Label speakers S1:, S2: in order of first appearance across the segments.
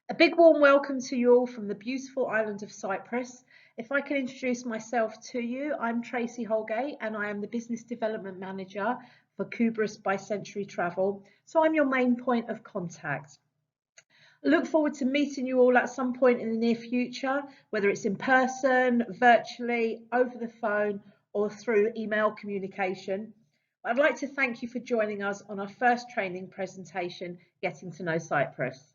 S1: A big warm welcome to you all from the beautiful island of Cyprus. If I can introduce myself to you, I'm Tracy Holgate and I am the Business Development Manager for Cyprus by Century Travel. So I'm your main point of contact. I look forward to meeting you all at some point in the near future, whether it's in person, virtually, over the phone, or through email communication. I'd like to thank you for joining us on our first training presentation, Getting to Know Cyprus.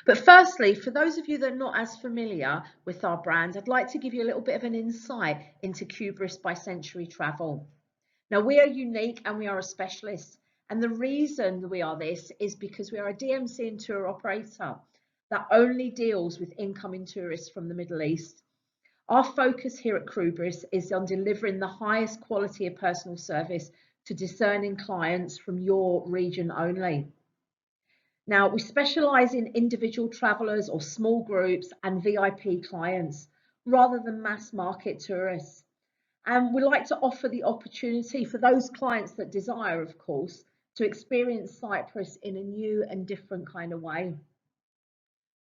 S1: But firstly, for those of you that are not as familiar with our brand, I'd like to give you a little bit of an insight into Cyprus by Century Travel. Now, we are unique and we are a specialist. And the reason we are this is because we are a DMC and tour operator that only deals with incoming tourists from the Middle East. Our focus here at Cyprus is on delivering the highest quality of personal service to discerning clients from your region only. Now, we specialise in individual travellers or small groups and VIP clients rather than mass market tourists. And we like to offer the opportunity for those clients that desire, of course, to experience Cyprus in a new and different kind of way.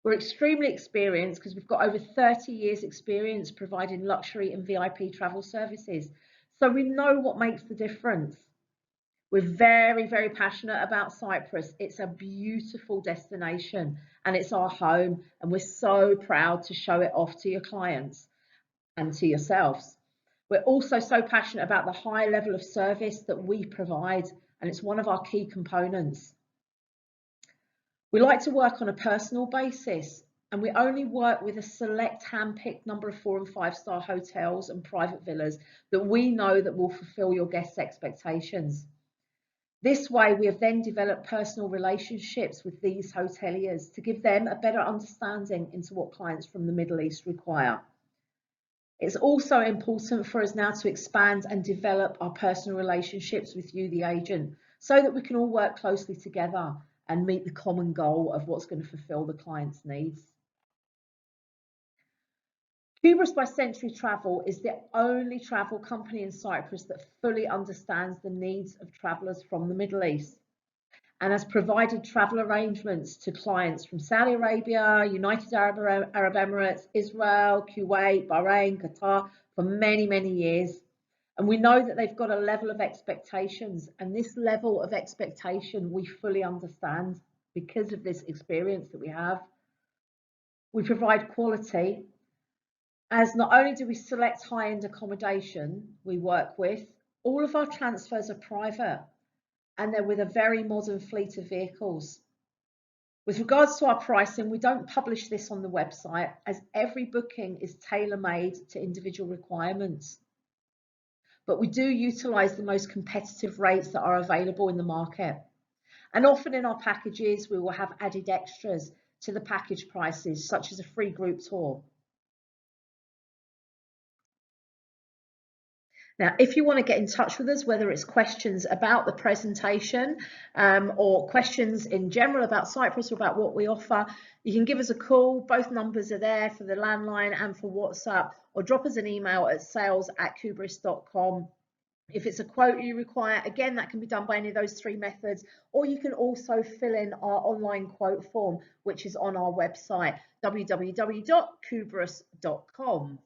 S1: We're extremely experienced because we've got over 30 years experience providing luxury and VIP travel services. So we know what makes the difference. We're very, very passionate about Cyprus. It's a beautiful destination and it's our home, and we're so proud to show it off to your clients and to yourselves. We're also so passionate about the high level of service that we provide, and it's one of our key components. We like to work on a personal basis, and we only work with a select hand-picked number of 4- and 5-star hotels and private villas that we know that will fulfill your guests' expectations. This way, we have then developed personal relationships with these hoteliers to give them a better understanding into what clients from the Middle East require. It's also important for us now to expand and develop our personal relationships with you, the agent, so that we can all work closely together and meet the common goal of what's going to fulfill the client's needs. Cyprus by Century Travel is the only travel company in Cyprus that fully understands the needs of travellers from the Middle East and has provided travel arrangements to clients from Saudi Arabia, United Arab Emirates, Israel, Kuwait, Bahrain, Qatar for many, many years. And we know that they've got a level of expectations, and this level of expectation we fully understand because of this experience that we have. We provide quality, as not only do we select high-end accommodation we work with, all of our transfers are private and they're with a very modern fleet of vehicles. With regards to our pricing, we don't publish this on the website as every booking is tailor-made to individual requirements. But we do utilise the most competitive rates that are available in the market. And often in our packages, we will have added extras to the package prices, such as a free group tour. Now, if you want to get in touch with us, whether it's questions about the presentation or questions in general about Cyprus or about what we offer, you can give us a call. Both numbers are there for the landline and for WhatsApp, or drop us an email at sales@kubris.com. If it's a quote you require, again, that can be done by any of those 3 methods, or you can also fill in our online quote form, which is on our website, www.kubris.com.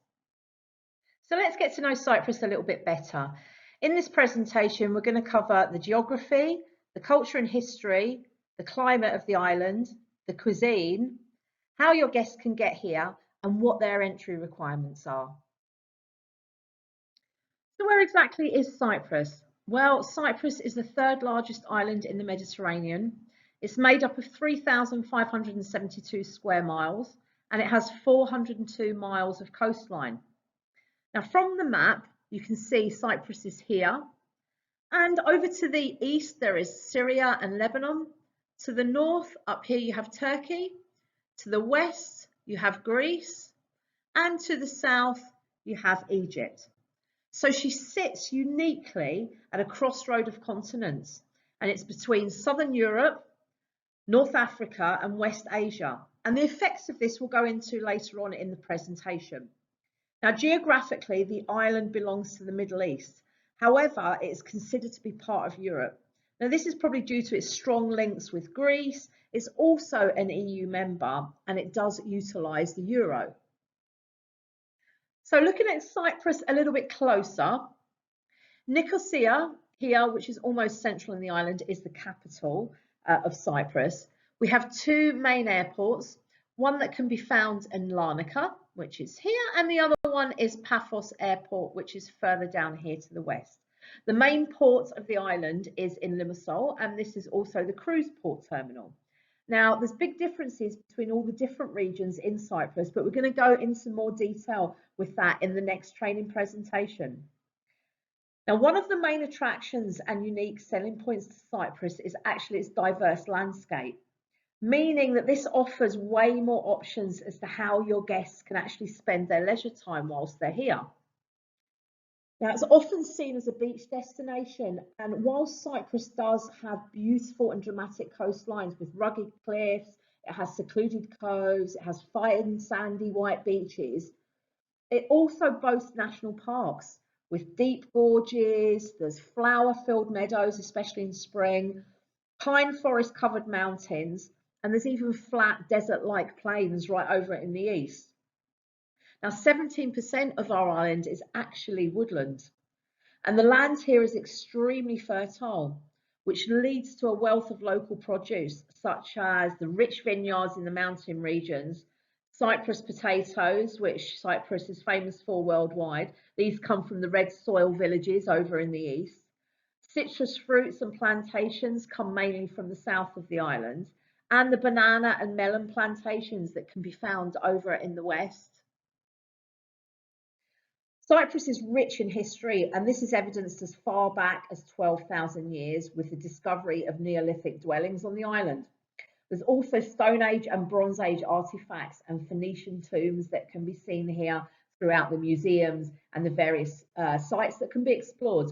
S1: So let's get to know Cyprus a little bit better. In this presentation, we're going to cover the geography, the culture and history, the climate of the island, the cuisine, how your guests can get here, and what their entry requirements are. So where exactly is Cyprus? Well, Cyprus is the 3rd largest island in the Mediterranean. It's made up of 3,572 square miles, and it has 402 miles of coastline. Now, from the map, you can see Cyprus is here, and over to the east there is Syria and Lebanon. To the north, up here you have Turkey. To the west, you have Greece, and to the south, you have Egypt. So she sits uniquely at a crossroad of continents, and it's between Southern Europe, North Africa, and West Asia. And the effects of this we'll go into later on in the presentation. Now, geographically, the island belongs to the Middle East. However, it is considered to be part of Europe. Now, this is probably due to its strong links with Greece. It's also an EU member and it does utilise the euro. So looking at Cyprus a little bit closer, Nicosia here, which is almost central in the island, is the capital of Cyprus. We have two main airports, one that can be found in Larnaca, which is here, and the other one is Paphos Airport, which is further down here to the west. The main port of the island is in Limassol, and this is also the cruise port terminal. Now, there's big differences between all the different regions in Cyprus, but we're going to go into more detail with that in the next training presentation. Now, one of the main attractions and unique selling points to Cyprus is actually its diverse landscape, meaning that this offers way more options as to how your guests can actually spend their leisure time whilst they're here. Now, it's often seen as a beach destination, and while Cyprus does have beautiful and dramatic coastlines with rugged cliffs, it has secluded coves, it has fine sandy white beaches, it also boasts national parks with deep gorges, there's flower-filled meadows, especially in spring, pine forest covered mountains, and there's even flat desert-like plains right over it in the east. Now, 17% of our island is actually woodland, and the land here is extremely fertile, which leads to a wealth of local produce, such as the rich vineyards in the mountain regions, Cyprus potatoes, which Cyprus is famous for worldwide. These come from the red soil villages over in the east. Citrus fruits and plantations come mainly from the south of the island, and the banana and melon plantations that can be found over in the west. Cyprus is rich in history, and this is evidenced as far back as 12,000 years with the discovery of Neolithic dwellings on the island. There's also Stone Age and Bronze Age artifacts and Phoenician tombs that can be seen here throughout the museums and the various sites that can be explored.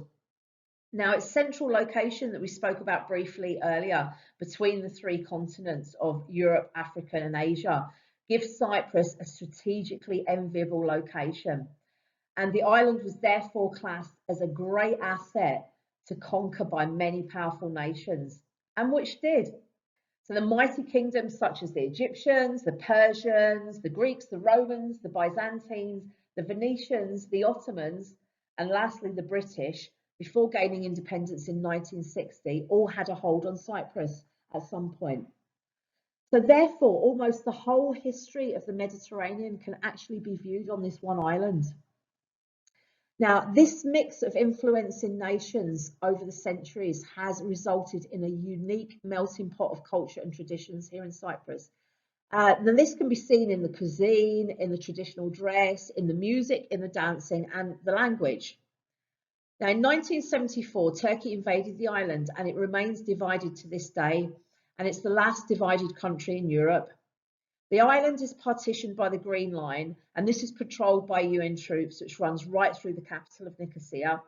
S1: Now, its central location that we spoke about briefly earlier between the three continents of Europe, Africa, and Asia gives Cyprus a strategically enviable location. And the island was therefore classed as a great asset to conquer by many powerful nations, and which did. So the mighty kingdoms such as the Egyptians, the Persians, the Greeks, the Romans, the Byzantines, the Venetians, the Ottomans, and lastly the British, before gaining independence in 1960, all had a hold on Cyprus at some point. So therefore, almost the whole history of the Mediterranean can actually be viewed on this one island. Now, this mix of influence in nations over the centuries has resulted in a unique melting pot of culture and traditions here in Cyprus. Now, this can be seen in the cuisine, in the traditional dress, in the music, in the dancing, and the language. Now, in 1974, Turkey invaded the island, and it remains divided to this day, and it's the last divided country in Europe. The island is partitioned by the Green Line, and this is patrolled by UN troops, which runs right through the capital of Nicosia.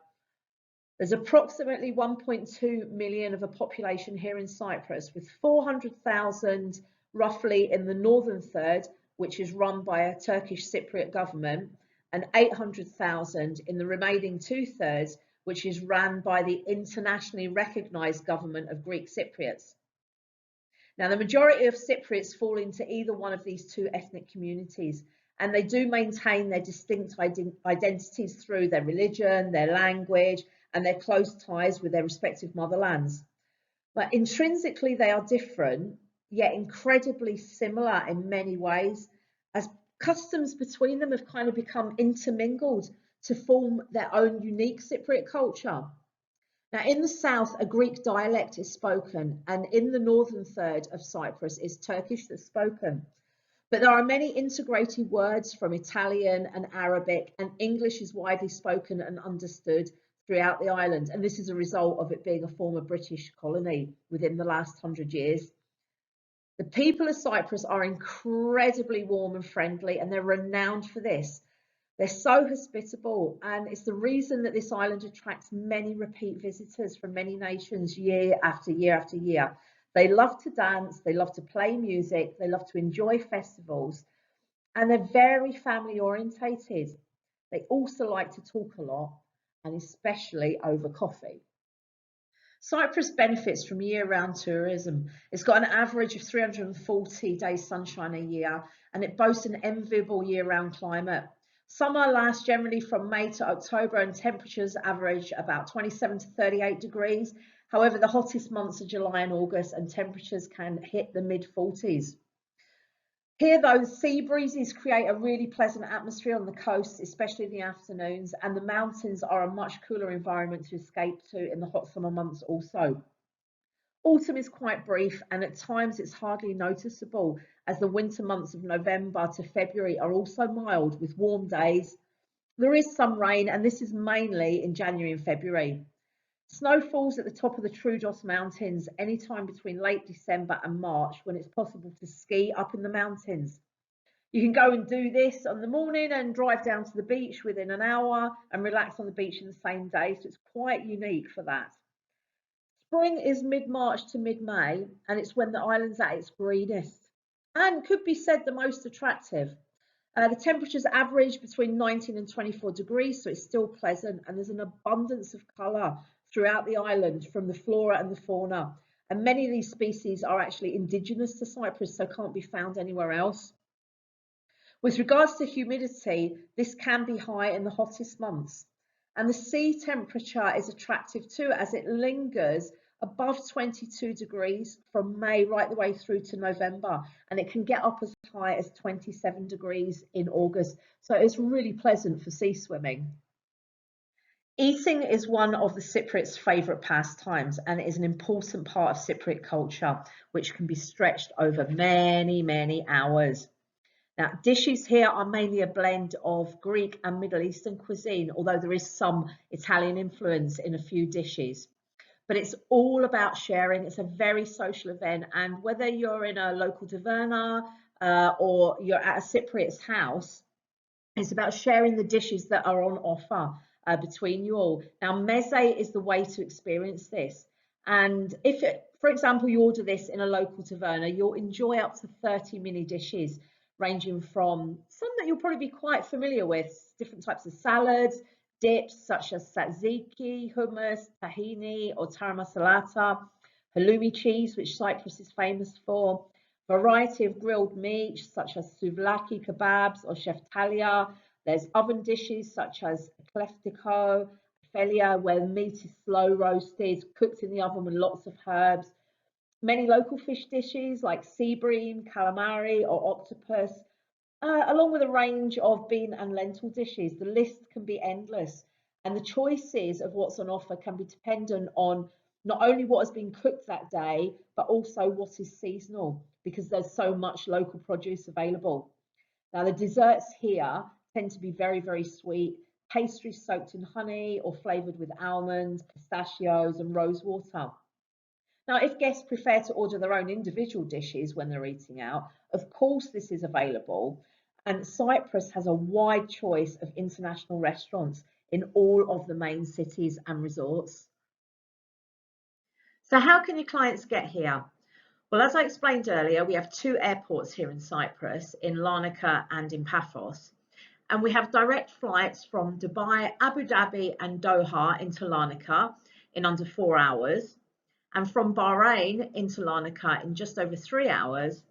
S1: There's approximately 1.2 million of a population here in Cyprus, with 400,000 roughly in the northern third, which is run by a Turkish Cypriot government, and 800,000 in the remaining two-thirds, which is run by the internationally recognised government of Greek Cypriots. Now, the majority of Cypriots fall into either one of these two ethnic communities, and they do maintain their distinct identities through their religion, their language, and their close ties with their respective motherlands. But intrinsically, they are different, yet incredibly similar in many ways, as customs between them have kind of become intermingled to form their own unique Cypriot culture. Now, in the south, a Greek dialect is spoken, and in the northern third of Cyprus is Turkish that's spoken. But there are many integrated words from Italian and Arabic, and English is widely spoken and understood throughout the island, and this is a result of it being a former British colony within the last 100 years. The people of Cyprus are incredibly warm and friendly, and they're renowned for this. They're so hospitable, and it's the reason that this island attracts many repeat visitors from many nations year after year after year. They love to dance, they love to play music, they love to enjoy festivals, and they're very family orientated. They also like to talk a lot, and especially over coffee. Cyprus benefits from year-round tourism. It's got an average of 340 days sunshine a year, and it boasts an enviable year-round climate. Summer lasts generally from May to October, and temperatures average about 27 to 38 degrees. However, the hottest months are July and August, and temperatures can hit the mid-40s. Here, though, sea breezes create a really pleasant atmosphere on the coast, especially in the afternoons, and the mountains are a much cooler environment to escape to in the hot summer months also. Autumn is quite brief, and at times it's hardly noticeable, as the winter months of November to February are also mild with warm days. There is some rain, and this is mainly in January and February. Snow falls at the top of the Troodos Mountains anytime between late December and March, when it's possible to ski up in the mountains. You can go and do this on the morning and drive down to the beach within an hour and relax on the beach in the same day, so it's quite unique for that. Spring is mid-March to mid-May, and it's when the island's at its greenest and could be said the most attractive. The temperatures average between 19 and 24 degrees, so it's still pleasant, and there's an abundance of colour throughout the island from the flora and the fauna. And many of these species are actually indigenous to Cyprus, so can't be found anywhere else. With regards to humidity, this can be high in the hottest months. And the sea temperature is attractive too, as it lingers above 22 degrees from May right the way through to November, and it can get up as high as 27 degrees in August. So it's really pleasant for sea swimming. Eating is one of the Cypriots' favourite pastimes, and it is an important part of Cypriot culture, which can be stretched over many, many hours. Now, dishes here are mainly a blend of Greek and Middle Eastern cuisine, although there is some Italian influence in a few dishes. But it's all about sharing. It's a very social event, and whether you're in a local taverna or you're at a Cypriot's house, it's about sharing the dishes that are on offer between you all. Now, meze is the way to experience this. And if, for example, you order this in a local taverna, you'll enjoy up to 30 mini dishes, ranging from some that you'll probably be quite familiar with, different types of salads, dips such as tzatziki, hummus, tahini, or taramasalata, halloumi cheese, which Cyprus is famous for, variety of grilled meats such as souvlaki kebabs or sheftalia. There's oven dishes such as kleftiko, felia, where meat is slow roasted, cooked in the oven with lots of herbs. Many local fish dishes like sea bream, calamari, or octopus, along with a range of bean and lentil dishes. The list can be endless, and the choices of what's on offer can be dependent on not only what has been cooked that day, but also what is seasonal, because there's so much local produce available. Now, the desserts here tend to be very, very sweet, pastries soaked in honey or flavoured with almonds, pistachios, and rose water. Now, if guests prefer to order their own individual dishes when they're eating out, of course this is available. And Cyprus has a wide choice of international restaurants in all of the main cities and resorts. So how can your clients get here? Well, as I explained earlier, we have two airports here in Cyprus, in Larnaca and in Paphos. And we have direct flights from Dubai, Abu Dhabi and Doha into Larnaca in under 4 hours, and from Bahrain into Larnaca in just over 3 hours,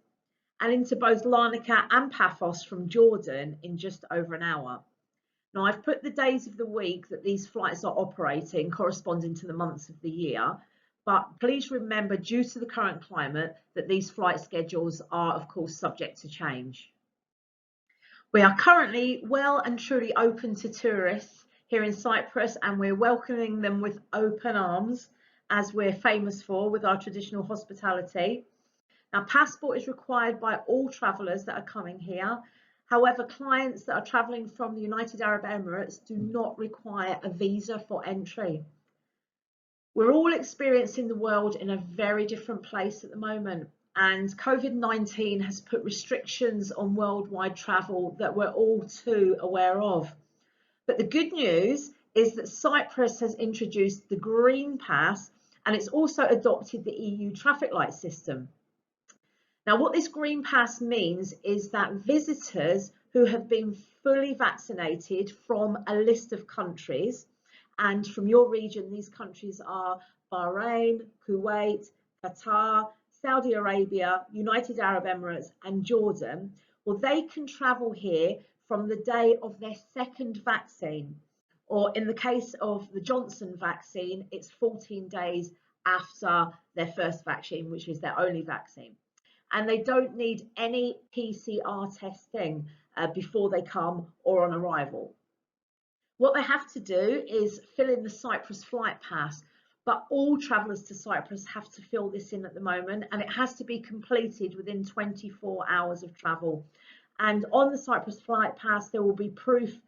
S1: and into both Larnaca and Paphos from Jordan in just over an hour. Now, I've put the days of the week that these flights are operating corresponding to the months of the year, but please remember, due to the current climate, that these flight schedules are, of course, subject to change. We are currently well and truly open to tourists here in Cyprus, and we're welcoming them with open arms, as we're famous for with our traditional hospitality. Now, passport is required by all travellers that are coming here. However, clients that are travelling from the United Arab Emirates do not require a visa for entry. We're all experiencing the world in a very different place at the moment, and COVID-19 has put restrictions on worldwide travel that we're all too aware of. But the good news is that Cyprus has introduced the Green Pass, and it's also adopted the EU traffic light system. Now, what this Green Pass means is that visitors who have been fully vaccinated from a list of countries, and from your region, these countries are Bahrain, Kuwait, Qatar, Saudi Arabia, United Arab Emirates, and Jordan, well, they can travel here from the day of their second vaccine. Or in the case of the Johnson vaccine, it's 14 days after their first vaccine, which is their only vaccine. And they don't need any PCR testing before they come or on arrival. What they have to do is fill in the Cyprus flight pass, but all travellers to Cyprus have to fill this in at the moment, and it has to be completed within 24 hours of travel. And on the Cyprus flight pass, there will be proof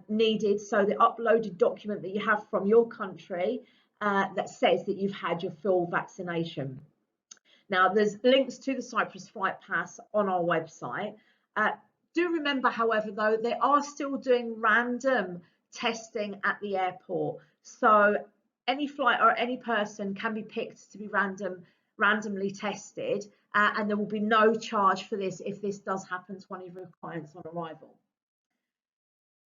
S1: needed, so the uploaded document that you have from your country that says that you've had your full vaccination. Now, there's links to the Cyprus flight pass on our website. Do remember, however, though, they are still doing random testing at the airport. So any flight or any person can be picked to be randomly tested, and there will be no charge for this if this does happen to one of your clients on arrival.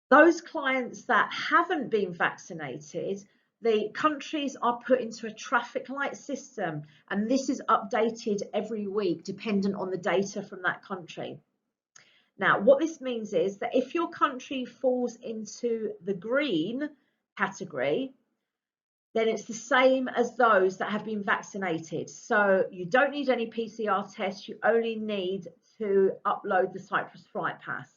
S1: Those clients that haven't been vaccinated, the countries are put into a traffic light system, and this is updated every week dependent on the data from that country. Now, what this means is that if your country falls into the green category, then it's the same as those that have been vaccinated. So you don't need any PCR tests, you only need to upload the Cyprus flight pass.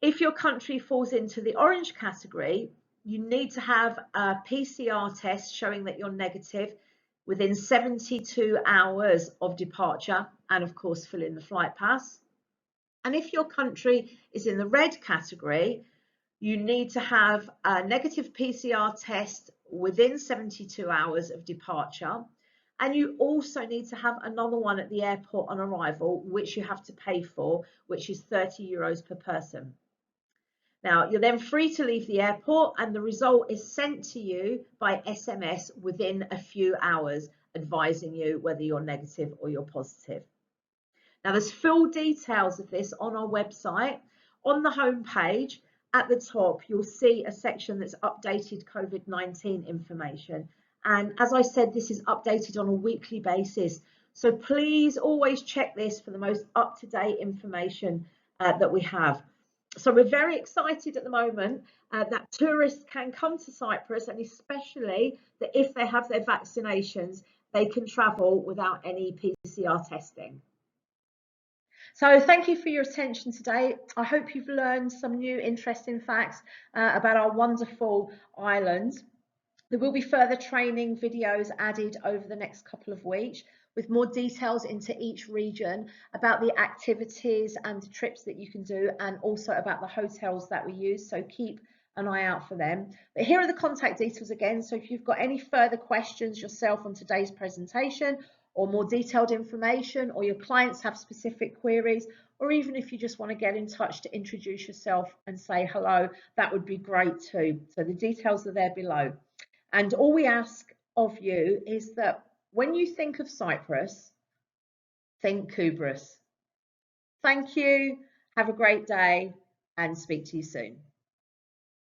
S1: If your country falls into the orange category, you need to have a PCR test showing that you're negative within 72 hours of departure, and of course fill in the flight pass. And if your country is in the red category, you need to have a negative PCR test within 72 hours of departure. And you also need to have another one at the airport on arrival, which you have to pay for, which is €30 per person. Now, you're then free to leave the airport, and the result is sent to you by SMS within a few hours, advising you whether you're negative or you're positive. Now, there's full details of this on our website. On the home page at the top, you'll see a section that's updated COVID-19 information. And as I said, this is updated on a weekly basis. So please always check this for the most up-to-date information that we have. So we're very excited at the moment that tourists can come to Cyprus, and especially that if they have their vaccinations, they can travel without any PCR testing. So thank you for your attention today. I hope you've learned some new interesting facts about our wonderful island. There will be further training videos added over the next couple of weeks with more details into each region about the activities and the trips that you can do, and also about the hotels that we use. So keep an eye out for them. But here are the contact details again. So if you've got any further questions yourself on today's presentation, or more detailed information, or your clients have specific queries, or even if you just want to get in touch to introduce yourself and say hello, that would be great too. So the details are there below. And all we ask of you is that when you think of Cyprus, think Cyprus. Thank you, have a great day, and speak to you soon.